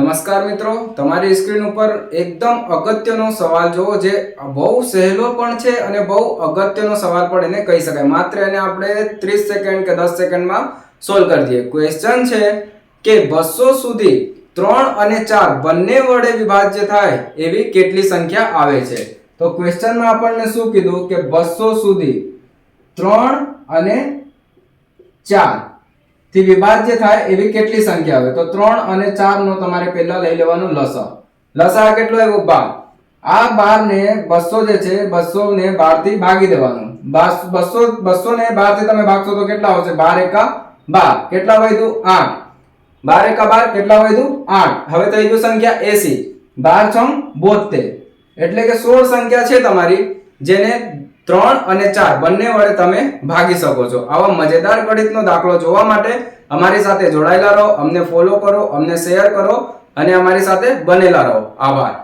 નમસ્કાર મિત્રો, તમારી સ્ક્રીન ઉપર એકદમ અગત્યનો સવાલ જોવો જે બહુ સહેલો પણ છે અને બહુ અગત્યનો સવાલ પણ એને કહી શકાય. માત્ર એને આપણે 30 સેકન્ડ કે 10 સેકન્ડમાં સોલ્વ કરી દઈએ. ક્વેશ્ચન છે કે 200 સુધી 3 અને 4 બંને વડે વિભાજ્ય થાય એવી કેટલી સંખ્યા આવે છે? તો ક્વેશ્ચનમાં આપણને શું કીધું કે 200 સુધી 3 અને 4 થી વિભાજ્ય થાય એવી કેટલી સંખ્યા આવે? તો 3 અને 4 નો તમારે પહેલા લઈ લેવાનો લસા. લસા કેટલો આવ્યો? 12. આ 12 ને 200 જે છે 200 ને 12 થી ભાગી દેવાનું. 200 ને 12 થી તમે ભાગશો તો કેટલા આવશે? 12 એકા 12. કેટલા વધ્યું? 8. 12 એકા 12 કેટલા વધ્યું? 8. હવે થઈ ગયું સંખ્યા 80. 12 છમ 72. એટલે કે 16 સંખ્યા છે તમારી જેને 3 અને 4 બંને વડે તમે ભાગી શકો છો. આવા મજેદાર ગણિતનો દાખલો જોવા માટે અમારી સાથે જોડાયેલા રહો, અમને ફોલો કરો, અમને શેર કરો અને અમારી સાથે બનેલા રહો. આભાર.